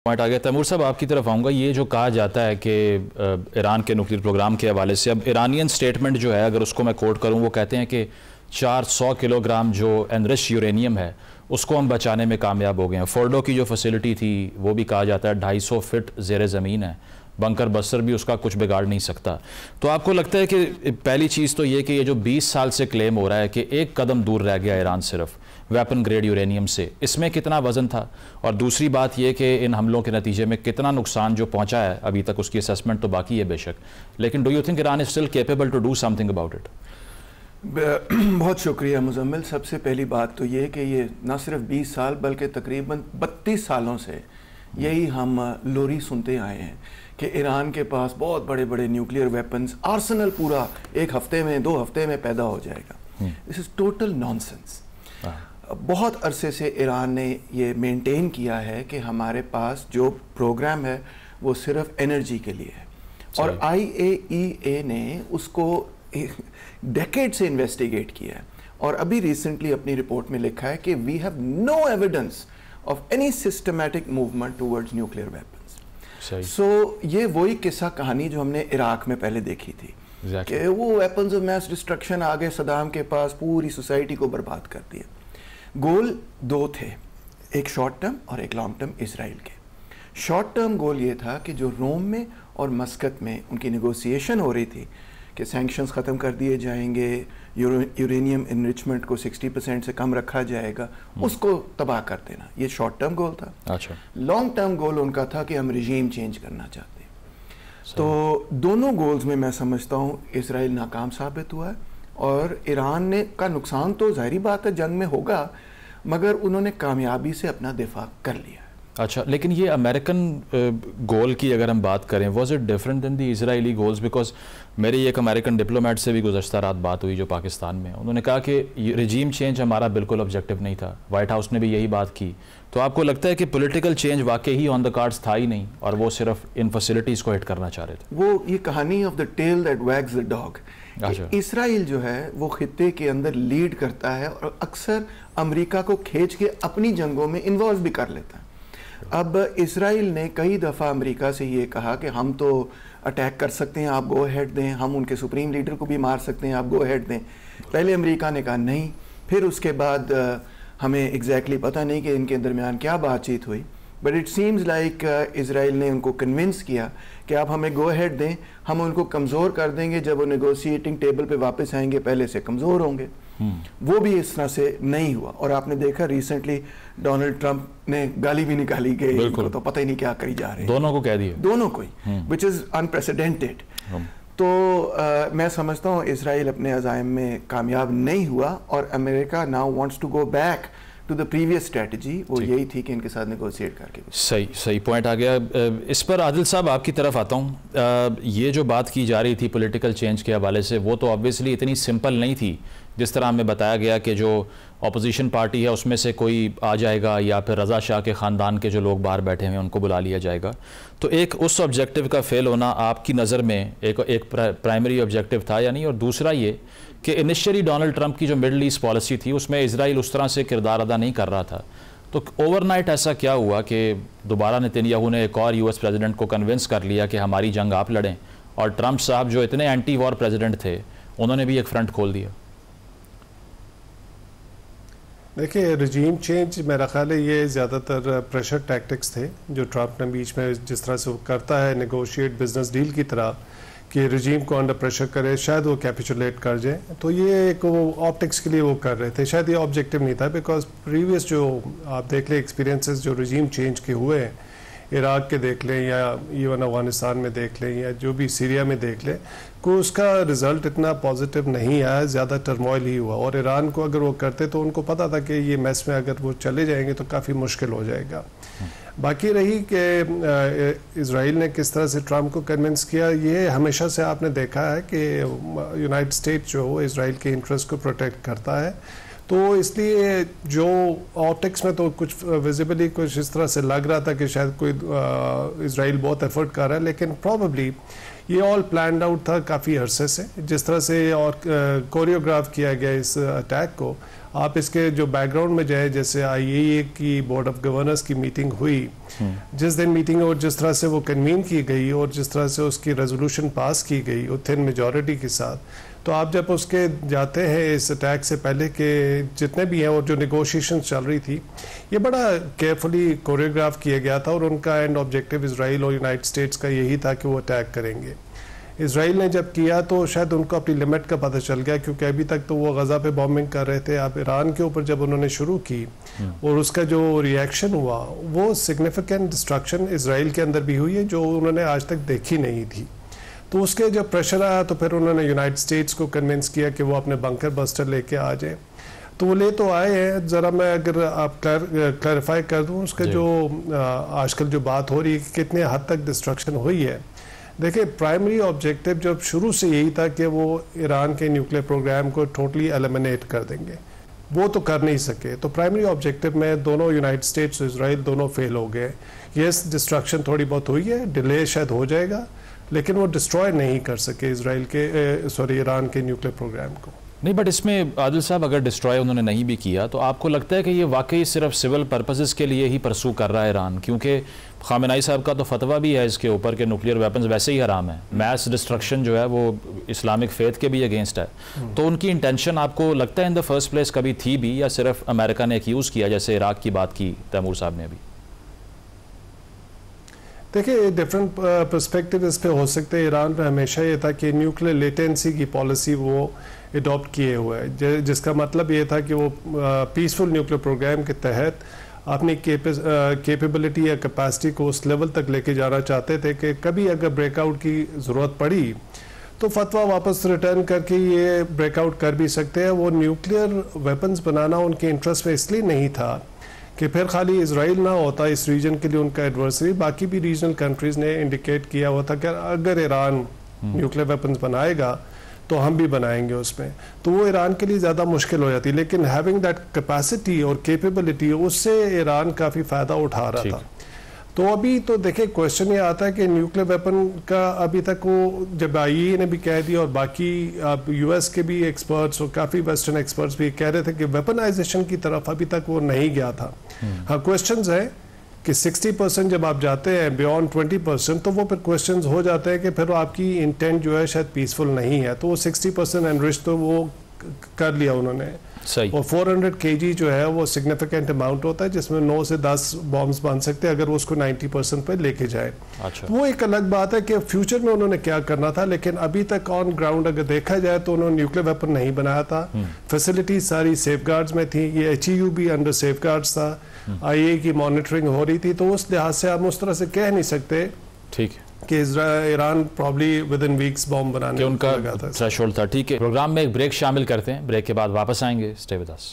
Point आ गया। तैमूर साहब आपकी तरफ आऊँगा। ये जो कहा जाता है कि ईरान के न्यूक्लियर प्रोग्राम के हवाले से, अब ईरानियन स्टेटमेंट जो है अगर उसको मैं कोट करूँ, वो कहते हैं कि 400 किलोग्राम जो एनरिच यूरेनियम है उसको हम बचाने में कामयाब हो गए हैं। फोर्डो की जो फैसिलिटी थी वो भी कहा जाता है 250 फिट ज़ेर ज़मीन है, बंकर बस्तर भी उसका कुछ बिगाड़ नहीं सकता। तो आपको लगता है कि पहली चीज़ तो ये कि ये जो 20 साल से क्लेम हो रहा है कि एक कदम दूर रह गया ईरान सिर्फ वेपन ग्रेड यूरेनियम से, इसमें कितना वजन था? और दूसरी बात ये कि इन हमलों के नतीजे में कितना नुकसान जो पहुंचा है अभी तक, उसकी असेसमेंट तो बाकी है बेशक, लेकिन do you think Iran is still capable to do something about it? बहुत शुक्रिया मुजम्मिल। सबसे पहली बात तो ये कि ये ना सिर्फ 20 साल बल्कि तकरीबन 32 सालों से यही हम लोरी सुनते आए हैं कि ईरान के पास बहुत बड़े बड़े न्यूक्लियर वेपन्स आर्सेनल पूरा एक हफ्ते में 2 हफ्ते में पैदा हो जाएगा। This is total nonsense. बहुत अरसे से ईरान ने ये मेंटेन किया है कि हमारे पास जो प्रोग्राम है वो सिर्फ एनर्जी के लिए है, और IAEA ने उसको डेकेड से इन्वेस्टिगेट किया है और अभी रिसेंटली अपनी रिपोर्ट में लिखा है कि we have no evidence of any systematic movement towards nuclear weapons. So ये वही किस्सा कहानी जो हमने इराक में पहले देखी थी कि वो वेपन्स ऑफ मैस डिस्ट्रक्शन आ गए सदाम के पास, पूरी सोसाइटी को बर्बाद कर दिया। गोल 2 थे, एक शॉर्ट टर्म और एक लॉन्ग टर्म इसराइल के। शॉर्ट टर्म गोल ये था कि जो रोम में और मस्कत में उनकी नेगोशिएशन हो रही थी कि सैंक्शंस ख़त्म कर दिए जाएंगे, यूरेनियम इनरिचमेंट को 60% से कम रखा जाएगा, उसको तबाह कर देना, ये शॉर्ट टर्म गोल था। अच्छा। लॉन्ग टर्म गोल उनका था कि हम रिजीम चेंज करना चाहते हैं। तो दोनों गोल्स में मैं समझता हूँ इसराइल नाकाम साबित हुआ है और ईरान ने का नुकसान तो जाहिर बात है जंग में होगा, मगर उन्होंने कामयाबी से अपना दिफा कर लिया। अच्छा, लेकिन ये अमेरिकन गोल की अगर हम बात करें, was it different than the Israeli goals? Because मेरी एक अमेरिकन डिप्लोमेट से भी गुज़श्ता रात बात हुई जो पाकिस्तान में, उन्होंने कहा कि रिजीम चेंज हमारा बिल्कुल ऑब्जेक्टिव नहीं था। वाइट हाउस ने भी यही बात की। तो आपको लगता है कि पॉलिटिकल चेंज वाकई ही ऑन द कार्ड्स था ही नहीं और वो सिर्फ इन फैसिलिटीज़ को हिट करना चाह रहे थे? वो ये कहानी of the tail that wags the dog. Israel जो है वो खित्ते के अंदर लीड करता है और अक्सर अमेरिका को खींच के अपनी जंगों में इन्वॉल्व भी कर लेता है। अब इसराइल ने कई दफ़ा अमेरिका से ये कहा कि हम तो अटैक कर सकते हैं, आप गो अहेड दें, हम उनके सुप्रीम लीडर को भी मार सकते हैं, आप गो अहेड दें। पहले अमेरिका ने कहा नहीं, फिर उसके बाद हमें एग्जैक्टली पता नहीं कि इनके दरमियान क्या बातचीत हुई, but it seems like Israel ने उनको कन्विंस किया कि आप हमें गो अहेड दें, हम उनको कमज़ोर कर देंगे, जब वो नेगोशिएटिंग टेबल पे वापस आएंगे पहले से कमज़ोर होंगे। वो भी इस तरह से नहीं हुआ और आपने देखा रिसेंटली डोनाल्ड ट्रंप ने गाली भी निकाली गई, तो पता ही नहीं क्या करी जा रहे हैं, दोनों को कह दिया, दोनों को ही, विच इज़ अनप्रेसिडेंटेड। तो मैं समझता हूँ इसराइल अपने अज़ाइम में कामयाब नहीं हुआ और America now wants to go back to the previous strategy. वो यही थी कि इनके साथ नेगोशिएट करके। सही पॉइंट आ गया। इस पर आदिल साहब आपकी तरफ आता हूँ। ये जो बात की जा रही थी पॉलिटिकल चेंज के हवाले से, वो तो ऑब्वियसली इतनी सिंपल नहीं थी जिस तरह हमें बताया गया कि जो अपोजिशन पार्टी है उसमें से कोई आ जाएगा या फिर रज़ा शाह के ख़ानदान के जो लोग बाहर बैठे हैं उनको बुला लिया जाएगा। तो एक उस ऑब्जेक्टिव का फेल होना आपकी नज़र में एक प्राइमरी ऑब्जेक्टिव था या नहीं? और दूसरा ये कि इनिशियली डोनाल्ड ट्रंप की जो मिडल ईस्ट पॉलिसी थी उसमें इजराइल उस तरह से किरदार अदा नहीं कर रहा था, तो ओवरनाइट ऐसा क्या हुआ कि दोबारा नेतन्याहू ने एक और US प्रेसिडेंट को कन्विंस कर लिया कि हमारी जंग आप लड़ें, और ट्रंप साहब जो इतने एंटी वॉर प्रेसिडेंट थे उन्होंने भी एक फ्रंट खोल दिया? देखिए, रजीम चेंज मेरा ख्याल है ये ज़्यादातर प्रेशर टैक्टिक्स थे जो ट्रंप ने बीच में जिस तरह से वो करता है नेगोशिएट बिजनेस डील की तरह कि रजीम को अंडर प्रेशर करे, शायद वो कैपिचुलेट कर जाए। तो ये एक वो ऑप्टिक्स के लिए वो कर रहे थे, शायद ये ऑब्जेक्टिव नहीं था। बिकॉज प्रीवियस जो आप देख लें एक्सपीरियंसेस जो रजीम चेंज के हुए हैं, इराक के देख लें या इवन अफगानिस्तान में देख लें या जो भी सीरिया में देख लें, को उसका रिज़ल्ट इतना पॉजिटिव नहीं आया, ज़्यादा टर्मोइल ही हुआ। और ईरान को अगर वो करते तो उनको पता था कि ये मैस में अगर वो चले जाएंगे तो काफ़ी मुश्किल हो जाएगा। बाकी रही कि इज़राइल ने किस तरह से ट्रंप को कन्विंस किया, ये हमेशा से आपने देखा है कि यूनाइटेड स्टेट्स जो हो इज़राइल के इंटरेस्ट को प्रोटेक्ट करता है। तो इसलिए जो ऑप्टिक्स में तो कुछ विजिबली कुछ इस तरह से लग रहा था कि शायद कोई इज़राइल बहुत एफर्ट कर रहा है, लेकिन प्रॉबली ये ऑल प्लान्ड आउट था काफ़ी अरसे से। जिस तरह से और कोरियोग्राफ किया गया इस अटैक को, आप इसके जो बैकग्राउंड में जाए, जैसे IAEA की बोर्ड ऑफ गवर्नर्स की मीटिंग हुई, जिस दिन मीटिंग और जिस तरह से वो कन्वीन की गई और जिस तरह से उसकी रेजोल्यूशन पास की गई और थिन मेजॉरिटी के साथ, तो आप जब उसके जाते हैं इस अटैक से पहले के जितने भी हैं और जो नेगोशिएशन चल रही थी, ये बड़ा केयरफुली कोरियोग्राफ किया गया था और उनका एंड ऑब्जेक्टिव इसराइल और यूनाइटेड स्टेट्स का यही था कि वो अटैक करेंगे। इसराइल ने जब किया तो शायद उनको अपनी लिमिट का पता चल गया, क्योंकि अभी तक तो वो गज़ा पे बॉम्बिंग कर रहे थे। अब ईरान के ऊपर जब उन्होंने शुरू की और उसका जो रिएक्शन हुआ, वो सिग्निफिकेंट डिस्ट्रक्शन इसराइल के अंदर भी हुई है जो उन्होंने आज तक देखी नहीं थी। तो उसके जब प्रेशर आया तो फिर उन्होंने यूनाइटेड स्टेट्स को कन्विंस किया कि वो अपने बंकर बस्टर लेके आ जाए। तो वो ले तो आए हैं। ज़रा मैं अगर आप क्लैरिफाई कर दूँ उसका जो आजकल जो बात हो रही है कि कितने हद तक डिस्ट्रक्शन हुई है। देखिए, प्राइमरी ऑब्जेक्टिव जब शुरू से यही था कि वो ईरान के न्यूक्लियर प्रोग्राम को टोटली एलिमिनेट कर देंगे, वो तो कर नहीं सके। तो प्राइमरी ऑब्जेक्टिव में दोनों यूनाइटेड स्टेट्स और इसराइल दोनों फेल हो गए। यस, डिस्ट्रक्शन थोड़ी बहुत हुई है, डिले शायद हो जाएगा, लेकिन वो डिस्ट्रॉय नहीं कर सके ईरान के न्यूक्लियर प्रोग्राम को। नहीं, बट इसमें आदिल साहब अगर डिस्ट्रॉय उन्होंने नहीं भी किया तो आपको लगता है कि ये वाकई सिर्फ सिविल पर्पसेस के लिए ही परसू कर रहा है ईरान? क्योंकि खामेनेई साहब का तो फतवा भी है इसके ऊपर कि न्यूक्लियर वेपन्स वैसे ही हराम है, मैस डिस्ट्रक्शन जो है वो इस्लामिक फेथ के भी अगेंस्ट है। तो उनकी इंटेंशन आपको लगता है इन द फर्स्ट प्लेस कभी थी भी, या सिर्फ अमेरिका ने एक्यूज़ किया जैसे इराक की बात की तैमूर साहब ने अभी? देखिए, डिफरेंट पर्सपेक्टिव इस पे हो सकते हैं। ईरान में हमेशा ये था कि न्यूक्लियर लेटेंसी की पॉलिसी वो अडॉप्ट किए हुए है, जिसका मतलब ये था कि वो पीसफुल न्यूक्लियर प्रोग्राम के तहत अपनी कैपेबिलिटी या कैपेसिटी को उस लेवल तक लेके जाना चाहते थे कि कभी अगर ब्रेकआउट की ज़रूरत पड़ी तो फतवा वापस रिटर्न करके ये ब्रेकआउट कर भी सकते हैं। वो न्यूक्लियर वेपन्स बनाना उनके इंटरेस्ट में इसलिए नहीं था कि फिर खाली इसराइल ना होता इस रीजन के लिए उनका एडवर्सरी, बाकी भी रीजनल कंट्रीज़ ने इंडिकेट किया हुआ था कि अगर ईरान न्यूक्लियर वेपन्स बनाएगा तो हम भी बनाएंगे उसमें, तो वो ईरान के लिए ज़्यादा मुश्किल हो जाती। लेकिन हैविंग दैट कैपेसिटी और कैपेबिलिटी, उससे ईरान काफ़ी फ़ायदा उठा रहा था। तो अभी तो देखिए, क्वेश्चन ये आता है कि न्यूक्लियर वेपन का अभी तक वो जब IAEA ने भी कह दिया और बाकी US के भी एक्सपर्ट्स और काफ़ी वेस्टर्न एक्सपर्ट्स भी कह रहे थे कि वेपनाइजेशन की तरफ अभी तक वो नहीं गया था। हाँ, क्वेश्चंस है कि 60% जब आप जाते हैं बियॉन्ड 20%, तो वो फिर क्वेश्चंस हो जाते हैं कि फिर आपकी इंटेंट जो है शायद पीसफुल नहीं है। तो वो 60% एनरिच तो वो कर लिया उन्होंने। सही। और 400 kg जो है वो सिग्निफिकेंट अमाउंट होता है, जिसमें 9 से 10 बॉम्ब्स बन सकते हैं अगर वो उसको 90% पे लेके जाए। अच्छा। वो एक अलग बात है कि फ्यूचर में उन्होंने क्या करना था, लेकिन अभी तक ऑन ग्राउंड अगर देखा जाए तो उन्होंने न्यूक्लियर वेपन नहीं बनाया था। फैसिलिटीज सारी सेफगार्ड्स में थी, ये HEU भी अंडर सेफगार्ड्स था, IAEA की मॉनिटरिंग हो रही थी। तो उस लिहाज से हम उस तरह से कह नहीं सकते ठीक है कि Iran probably with in weeks bomb बनाने उनका थ्रेशोल्ड था। ठीक है, प्रोग्राम में एक ब्रेक शामिल करते हैं, ब्रेक के बाद वापस आएंगे। Stay with us.